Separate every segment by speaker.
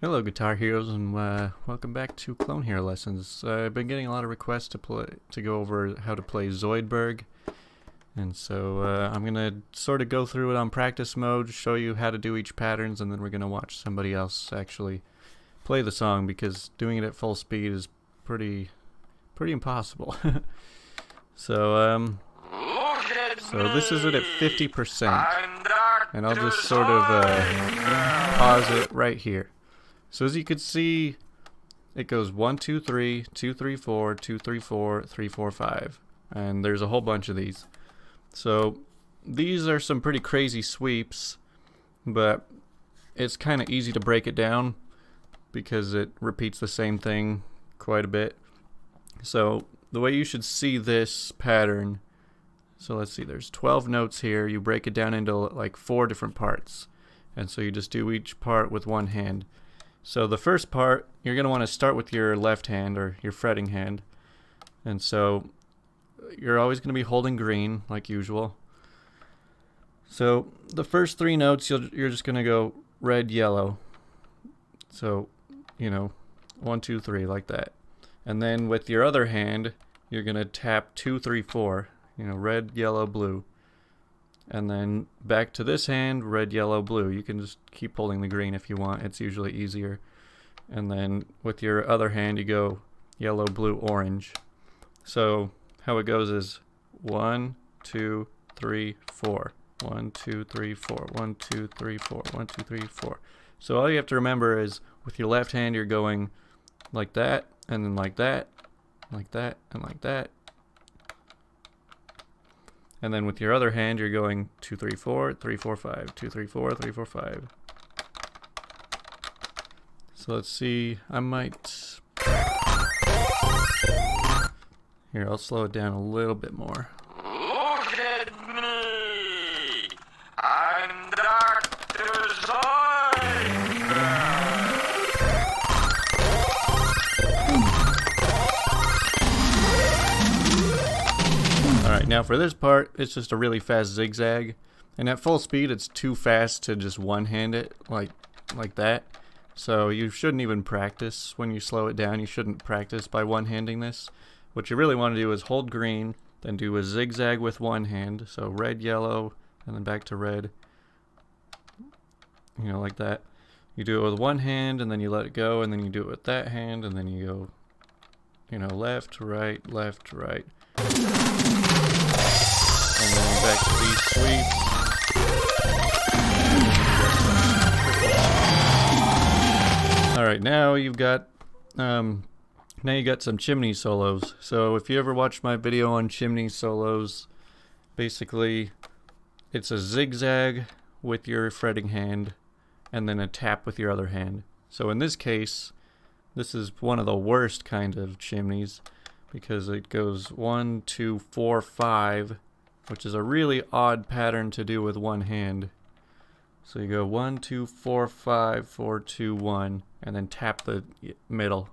Speaker 1: Hello, Guitar Heroes, and welcome back to Clone Hero Lessons. I've been getting a lot of requests to go over how to play Zoidberg, and so I'm gonna sort of go through it on practice mode, show you how to do each patterns, and then we're gonna watch somebody else actually play the song because doing it at full speed is pretty impossible. So this is it at 50%, and I'll just sort of pause it right here. So as you can see, it goes 1, 2, 3, 2, 3, 4, 2, 3, 4, 3, 4, 5, and there's a whole bunch of these. So these are some pretty crazy sweeps, but it's kind of easy to break it down because it repeats the same thing quite a bit. So the way you should see this pattern, so let's see, there's 12 notes here. You break it down into like 4 different parts, and so you just do each part with one hand. So the first part, you're going to want to start with your left hand or your fretting hand. And so you're always going to be holding green like usual. So the first 3 notes, you're just going to go red, yellow. So, 1, 2, 3 like that. And then with your other hand, you're going to tap 2, 3, 4, red, yellow, blue. And then back to this hand, red, yellow, blue. You can just keep holding the green if you want. It's usually easier. And then with your other hand, you go yellow, blue, orange. So how it goes is 1, 2, 3, 4. 1, 2, 3, 4. 1, 2, 3, 4. 1, 2, 3, 4. So all you have to remember is with your left hand, you're going like that, and then like that, like that, and like that. And then with your other hand, you're going 2, 3, 4, 3, 4, 5, 2, 3, 4, 3, 4, 5. So let's see, I might... Here, I'll slow it down a little bit more.
Speaker 2: Look at me! I'm Dr. Zoidberg!
Speaker 1: Alright, now for this part, it's just a really fast zigzag. And at full speed, it's too fast to just one-hand it like that. So you shouldn't even practice when you slow it down. You shouldn't practice by one-handing this. What you really want to do is hold green, then do a zigzag with one hand. So red, yellow, and then back to red. Like that. You do it with one hand, and then you let it go, and then you do it with that hand, and then you go, left, right, left, right. And then back to these sweeps. Alright, now you've got some Chimney Solos. So if you ever watched my video on Chimney Solos, basically it's a zigzag with your fretting hand and then a tap with your other hand. So in this case, this is one of the worst kind of chimneys because it goes 1, 2, 4, 5, which is a really odd pattern to do with one hand. So you go 1, 2, 4, 5, 4, 2, 1, and then tap the middle.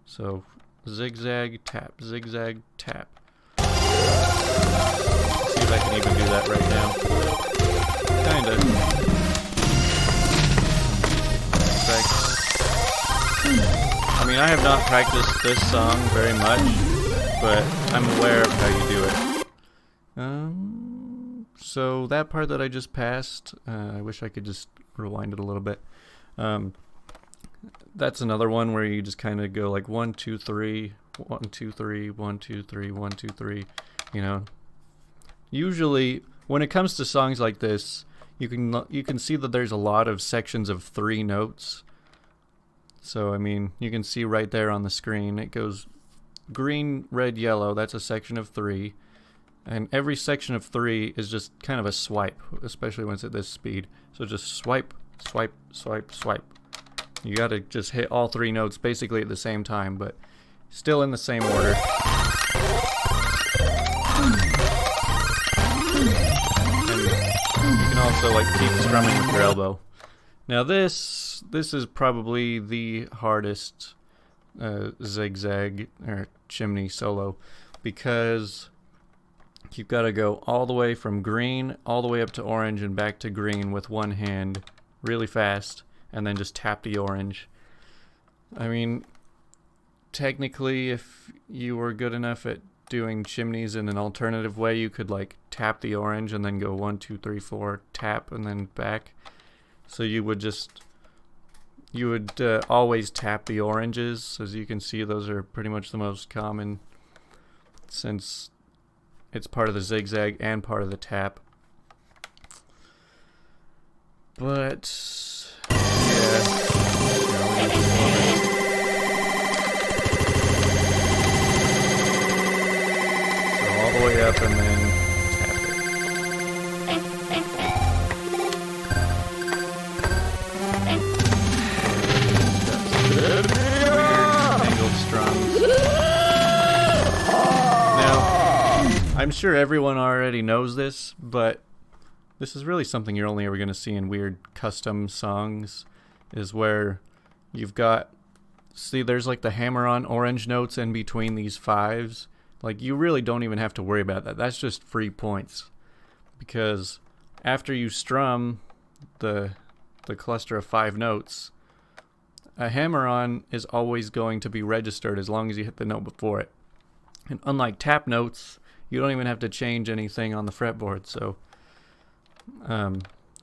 Speaker 1: So zigzag, tap, zigzag, tap. Let's see if I can even do that right now. Kinda. I mean, I have not practiced this song very much, but I'm aware of how you do it. So that part that I just passed, I wish I could just rewind it a little bit. That's another one where you just kind of go like 1, 2, 3, 1, 2, 3, 1, 2, 3, 1, 2, 3. Usually, when it comes to songs like this, you can see that there's a lot of sections of 3 notes. So I mean, you can see right there on the screen, it goes green, red, yellow. That's a section of 3. And every section of 3 is just kind of a swipe, especially when it's at this speed. So just swipe, swipe, swipe, swipe. You gotta just hit all 3 notes basically at the same time, but still in the same order. And you can also keep strumming with your elbow. Now this is probably the hardest zigzag or chimney solo because you've got to go all the way from green all the way up to orange and back to green with one hand really fast, and then just tap the orange. I mean, technically, if you were good enough at doing chimneys in an alternative way, you could like tap the orange and then go 1, 2, 3, 4, tap, and then back. So you would always tap the oranges. As you can see, those are pretty much the most common, since it's part of the zigzag and part of the tap. But yeah, so all the way up and then tap it. Weird angled strums. Now, I'm sure everyone already knows this, but this is really something you're only ever going to see in weird custom songs, is where you've got, see, there's like the hammer-on orange notes in between these fives. Like, you really don't even have to worry about that. That's just free points. Because after you strum the cluster of 5 notes, a hammer-on is always going to be registered as long as you hit the note before it. And unlike tap notes, you don't even have to change anything on the fretboard, so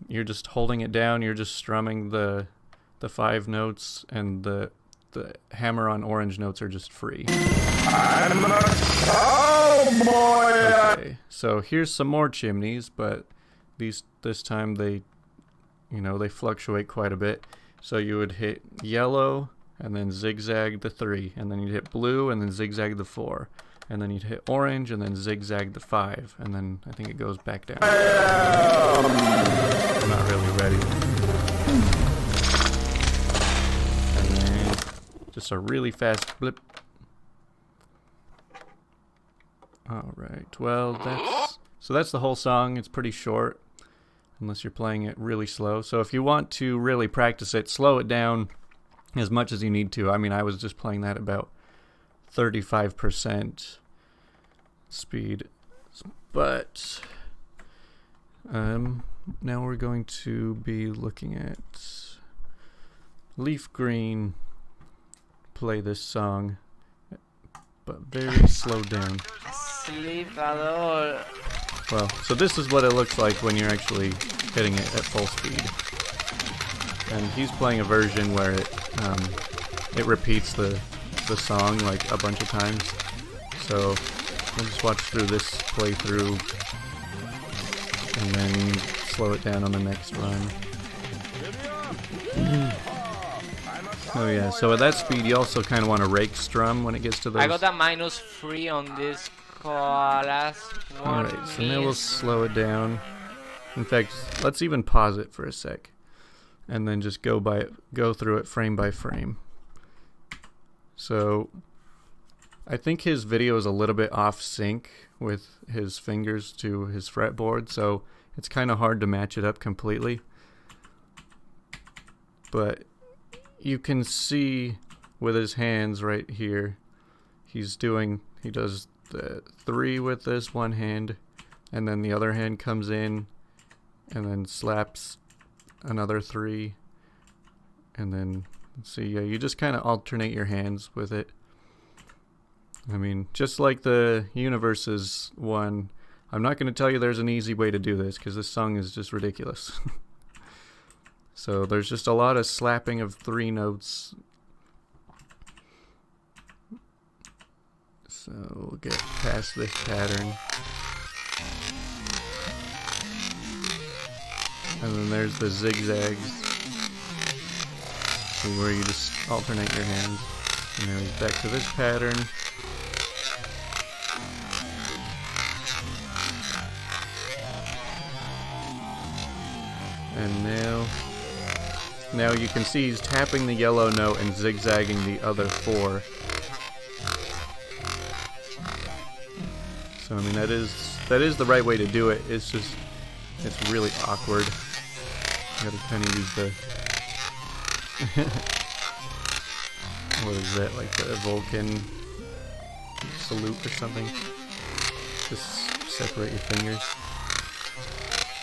Speaker 1: you're just holding it down, you're just strumming the 5 notes, and the hammer-on orange notes are just free.
Speaker 2: I'm a cowboy!
Speaker 1: Okay, so here's some more chimneys, but this time they fluctuate quite a bit. So you would hit yellow, and then zigzag the 3, and then you'd hit blue, and then zigzag the 4. And then you'd hit orange, and then zigzag the 5, and then I think it goes back down. I'm not really ready. And then just a really fast blip. Alright, well, that's the whole song. It's pretty short, unless you're playing it really slow. So if you want to really practice it, slow it down as much as you need to. I mean, I was just playing that about 35% speed, but now we're going to be looking at LeafGreen play this song, but very slowed down. Well, so this is what it looks like when you're actually hitting it at full speed, and he's playing a version where it repeats the song like a bunch of times. So we'll just watch through this playthrough and then slow it down on the next run. Oh yeah, so at that speed you also kind of want to rake strum when it gets to those.
Speaker 3: I got a -3 on this chorus.
Speaker 1: Alright, so now we'll slow it down. In fact, let's even pause it for a sec and then just go through it frame by frame. So I think his video is a little bit off sync with his fingers to his fretboard, so it's kind of hard to match it up completely. But you can see with his hands right here, he does the 3 with this one hand, and then the other hand comes in and then slaps another 3, and then see, yeah, you just kind of alternate your hands with it. I mean, just like the Universes one, I'm not going to tell you there's an easy way to do this, because this song is just ridiculous. So there's just a lot of slapping of 3 notes. So we'll get past this pattern. And then there's the zigzags. See, where you just alternate your hands. And now he's back to this pattern. And now you can see he's tapping the yellow note and zigzagging the other 4. So I mean, that is the right way to do it. It's just, it's really awkward. You gotta kind of use the what is that, like the Vulcan Salute or something? Just separate your fingers.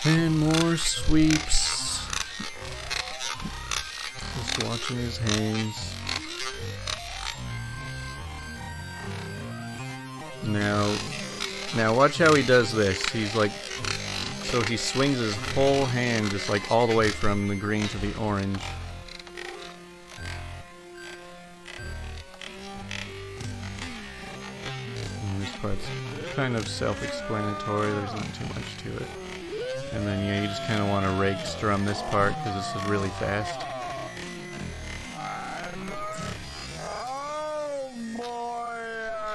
Speaker 1: And more sweeps. Just watching his hands. Now watch how he does this. He's like, so he swings his whole hand just like all the way from the green to the orange. And this part's kind of self-explanatory, there's not too much to it. And then yeah, you just kind of want to rake strum this part because this is really fast.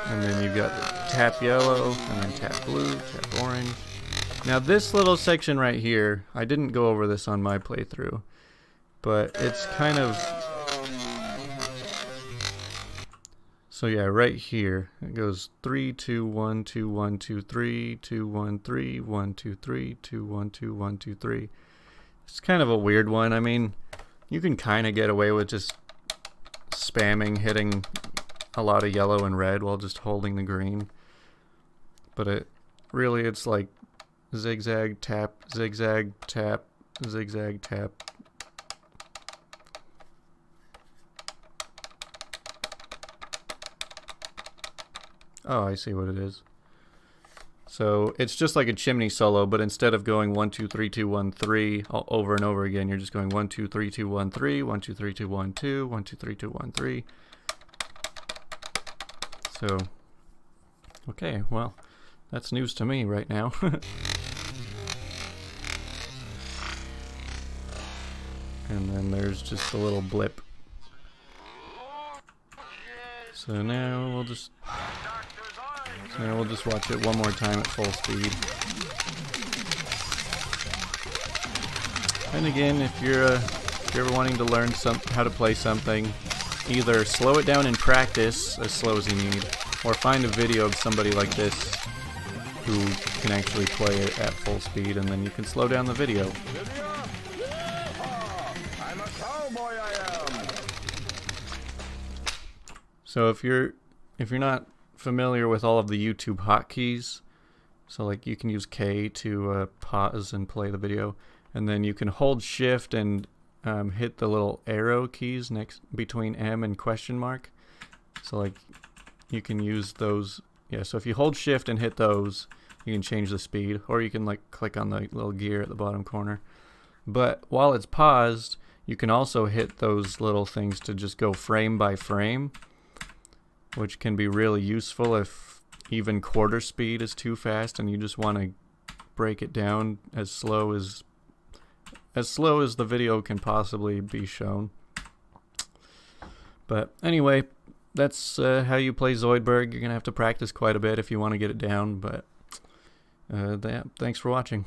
Speaker 1: And then you've got the tap yellow, and then tap blue, tap orange. Now this little section right here, I didn't go over this on my playthrough, but it's kind of... So yeah, right here, it goes 3, 2, 1, 2, 1, 2, 3, 2, 1, 3, 1, 2, 3, 2, 1, 2, 1, 2, 3. It's kind of a weird one. I mean, you can kind of get away with just spamming, hitting a lot of yellow and red while just holding the green. But it's like zigzag, tap, zigzag, tap, zigzag, tap. Oh, I see what it is. So it's just like a chimney solo, but instead of going 1, 2, 3, 2, 1, 3 over and over again, you're just going 1, 2, 3, 2, 1, 3, 1, 2, 3, 2, 1, 2, 1, 2, 3, 2, 1, 3. So, okay, well, that's news to me right now. And then there's just a little blip. So now we'll just watch it one more time at full speed. And again, if you're ever wanting to learn how to play something, either slow it down in practice as slow as you need, or find a video of somebody like this who can actually play it at full speed, and then you can slow down the video.
Speaker 2: I'm a cowboy, I am.
Speaker 1: So if you're not familiar with all of the YouTube hotkeys, so like you can use K to pause and play the video, and then you can hold Shift and hit the little arrow keys next between M and question mark. So like you can use those. Yeah, so if you hold Shift and hit those, you can change the speed, or you can like click on the little gear at the bottom corner. But while it's paused, you can also hit those little things to just go frame by frame, which can be really useful if even quarter speed is too fast and you just want to break it down as slow as the video can possibly be shown. But anyway, that's how you play Zoidberg. You're gonna have to practice quite a bit if you want to get it down, but thanks for watching.